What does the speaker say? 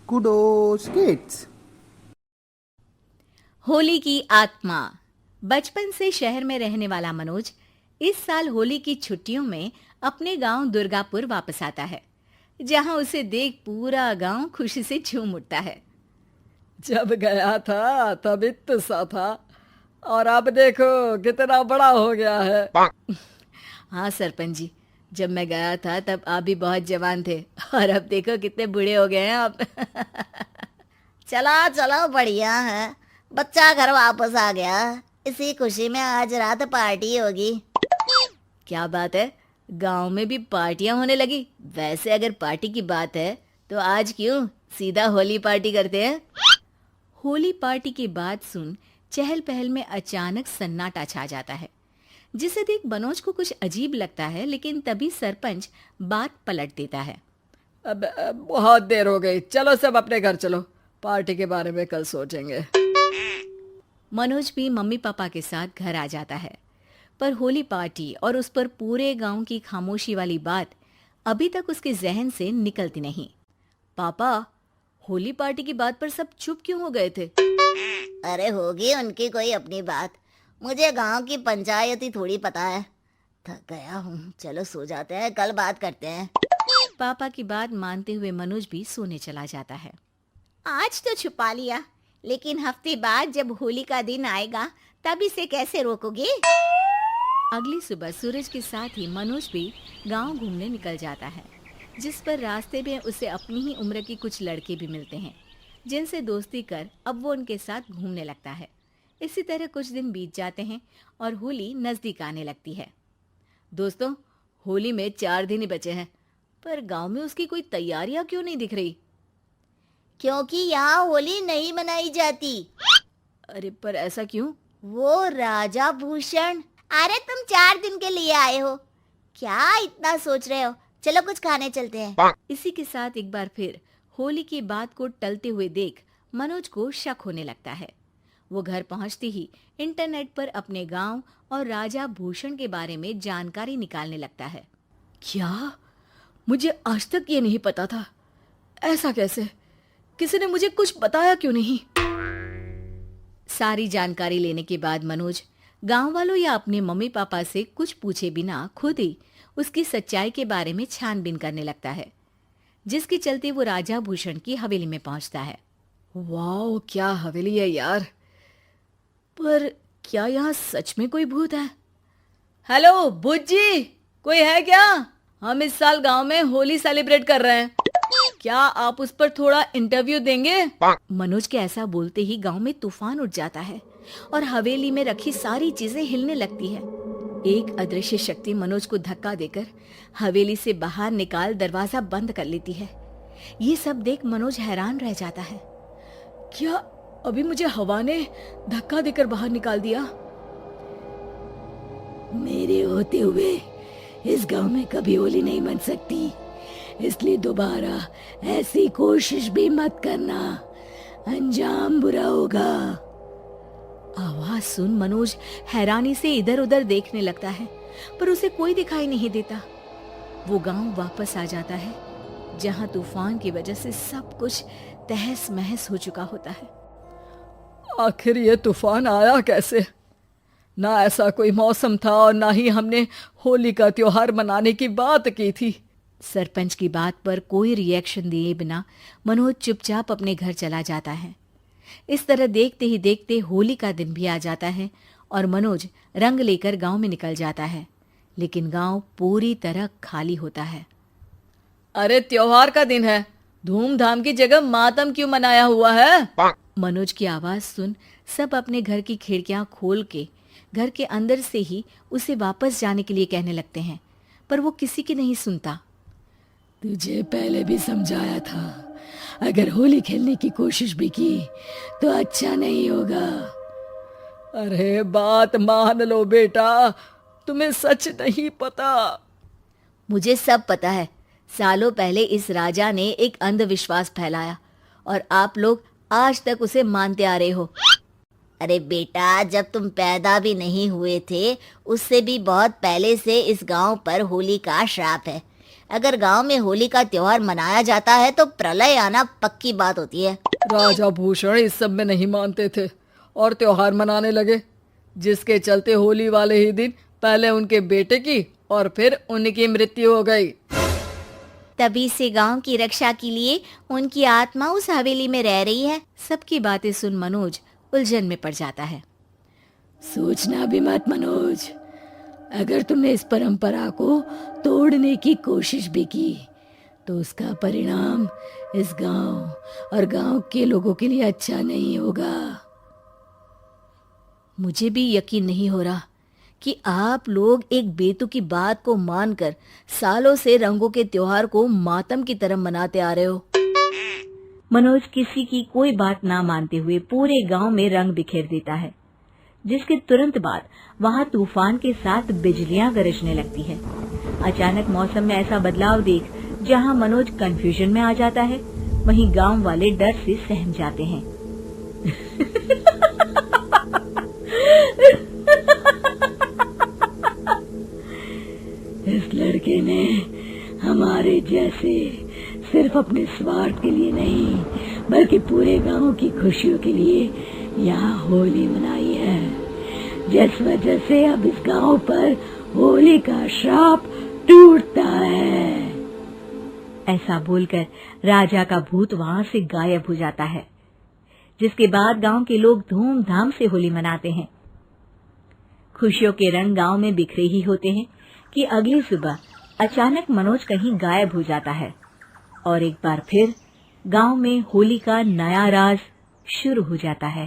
Kudos kids. Holi की आत्मा। बचपन से शहर में रहने वाला मनोज इस साल होली की छुट्टियों में अपने गांव दुर्गापुर वापस आता है, जहां उसे देख पूरा गांव खुशी से झूम उठता है। जब गया था तब इतना सा था और अब देखो कितना बड़ा हो गया है। हाँ सरपंच जी, जब मैं गया था तब आप भी बहुत जवान थे और अब देखो कितने बूढ़े हो गए हैं आप। चला चलो बढ़िया है, बच्चा घर वापस आ गया। इसी खुशी में आज रात पार्टी होगी। क्या बात है, गांव में भी पार्टियां होने लगी। वैसे अगर पार्टी की बात है तो आज क्यों सीधा होली पार्टी करते हैं। होली पार्टी की बात सुन चहल पहल में अचानक सन्नाटा छा जाता है, जिसे देख मनोज को कुछ अजीब लगता है, लेकिन तभी सरपंच बात पलट देता है। अब बहुत देर हो गई, चलो सब अपने घर चलो, पार्टी के बारे में कल सोचेंगे। मनोज भी मम्मी पापा के साथ घर आ जाता है, पर होली पार्टी और उस पर पूरे गांव की खामोशी वाली बात अभी तक उसके जहन से निकलती नहीं। पापा, होली पार्टी की बात पर सब चुप क्यों हो गए थे? अरे होगी उनकी कोई अपनी बात, मुझे गांव की पंचायत ही थोड़ी पता है। थक गया हूँ, चलो सो जाते हैं, कल बात करते हैं। पापा की बात मानते हुए मनोज भी सोने चला जाता है। आज तो छुपा लिया, लेकिन हफ्ते बाद जब होली का दिन आएगा तब इसे कैसे रोकोगे? अगली सुबह सूरज के साथ ही मनोज भी गांव घूमने निकल जाता है, जिस पर रास्ते में उसे अपनी ही उम्र के कुछ लड़के भी मिलते हैं, जिनसे दोस्ती कर अब वो उनके साथ घूमने लगता है। इसी तरह कुछ दिन बीत जाते हैं और होली नजदीक आने लगती है। दोस्तों, होली में 4 दिन ही बचे हैं, पर गांव में उसकी कोई तैयारियां क्यों नहीं दिख रही? क्योंकि यहाँ होली नहीं मनाई जाती। अरे पर ऐसा क्यों? वो राजा भूषण। अरे तुम 4 दिन के लिए आए हो, क्या इतना सोच रहे हो? चलो कुछ खाने चलते हैं। इसी के साथ एक बार फिर होली की बात को टलते हुए देख मनोज को शक होने लगता है। वो घर पहुंचते ही इंटरनेट पर अपने गांव और राजा भूषण के बारे में जानकारी निकालने लगता है। क्या? मुझे आज तक ये नहीं पता था। ऐसा कैसे? किसी ने मुझे कुछ बताया क्यों नहीं? सारी जानकारी लेने के बाद मनोज गांव वालों या अपने मम्मी पापा से कुछ पूछे बिना खुद ही उसकी सच्चाई के बारे में छानबीन करने लगता है, जिसके चलते वो राजा भूषण की हवेली में पहुंचता है। वाह, क्या हवेली है यार। पर क्या यहाँ सच में कोई भूत है? हेलो भूत जी, कोई है क्या? हम इस साल गांव में होली सेलिब्रेट कर रहे हैं, क्या आप उस पर थोड़ा इंटरव्यू देंगे? मनोज के ऐसा बोलते ही गांव में तूफान उठ जाता है और हवेली में रखी सारी चीजें हिलने लगती है। एक अदृश्य शक्ति मनोज को धक्का देकर हवेली से बाहर निकाल दरवाजा बंद कर लेती है। ये सब देख मनोज हैरान रह जाता है। क्या अभी मुझे हवा ने धक्का देकर बाहर निकाल दिया? मेरे होते हुए इस गांव में कभी होली नहीं मन सकती, इसलिए दोबारा ऐसी कोशिश भी मत करना, अंजाम बुरा होगा। आवाज सुन मनोज हैरानी से इधर उधर देखने लगता है, पर उसे कोई दिखाई नहीं देता। वो गांव वापस आ जाता है, जहां तूफान की वजह से सब कुछ तहस महस हो चुका होता है। आखिर ये तूफान आया कैसे? ना ऐसा कोई मौसम था और ना ही हमने होली का त्योहार मनाने की बात की थी। सरपंच की बात पर कोई रिएक्शन दिए बिना मनोज चुपचाप अपने घर चला जाता है। इस तरह देखते ही देखते होली का दिन भी आ जाता है और मनोज रंग लेकर गांव में निकल जाता है, लेकिन गांव पूरी तरह खाली होता है। अरे त्योहार का दिन है, धूमधाम की जगह मातम क्यों मनाया हुआ है? मनोज की आवाज सुन सब अपने घर की खिड़कियां खोल के घर के अंदर से ही उसे वापस जाने के लिए कहने लगते हैं, पर वो किसी की नहीं सुनता। तुझे पहले भी समझाया था, अगर होली खेलने की कोशिश भी की तो अच्छा नहीं होगा। अरे बात मान लो बेटा, तुम्हें सच नहीं पता। मुझे सब पता है। सालों पहले इस राजा ने एक अंधविश्वास फैलाया और आप लोग आज तक उसे मानते आ रहे हो। अरे बेटा, जब तुम पैदा भी नहीं हुए थे उससे भी बहुत पहले से इस गांव पर होली का श्राप है। अगर गांव में होली का त्योहार मनाया जाता है तो प्रलय आना पक्की बात होती है। राजा भूषण इस सब में नहीं मानते थे और त्योहार मनाने लगे, जिसके चलते होली वाले ही दिन पहले उनके बेटे की और फिर उनकी मृत्यु हो गई। तभी से गांव की रक्षा के लिए उनकी आत्मा उस हवेली में रह रही है। सबकी बातें सुन मनोज उलझन में पड़ जाता है। सोचना भी मत मनोज, अगर तुमने इस परंपरा को तोड़ने की कोशिश भी की तो उसका परिणाम इस गांव और गांव के लोगों के लिए अच्छा नहीं होगा। मुझे भी यकीन नहीं हो रहा कि आप लोग एक बेतुकी बात को मानकर सालों से रंगों के त्योहार को मातम की तरह मनाते आ रहे हो। मनोज किसी की कोई बात ना मानते हुए पूरे गांव में रंग बिखेर देता है, जिसके तुरंत बाद वहां तूफान के साथ बिजलियां गरजने लगती है। अचानक मौसम में ऐसा बदलाव देख जहां मनोज कंफ्यूजन में आ जाता है, वहीं गांव वाले डर से सहम जाते हैं। इस लड़के ने हमारे जैसे सिर्फ अपने स्वार्थ के लिए नहीं बल्कि पूरे गांव की खुशियों के लिए यहाँ होली मनाई है, जिस वजह से अब इस गांव पर होली का श्राप टूटता है। ऐसा बोलकर राजा का भूत वहां से गायब हो जाता है, जिसके बाद गांव के लोग धूमधाम से होली मनाते हैं। खुशियों के रंग गांव में बिखरे ही होते हैं कि अगली सुबह अचानक मनोज कहीं गायब हो जाता है और एक बार फिर गांव में होली का नया राज शुरू हो जाता है।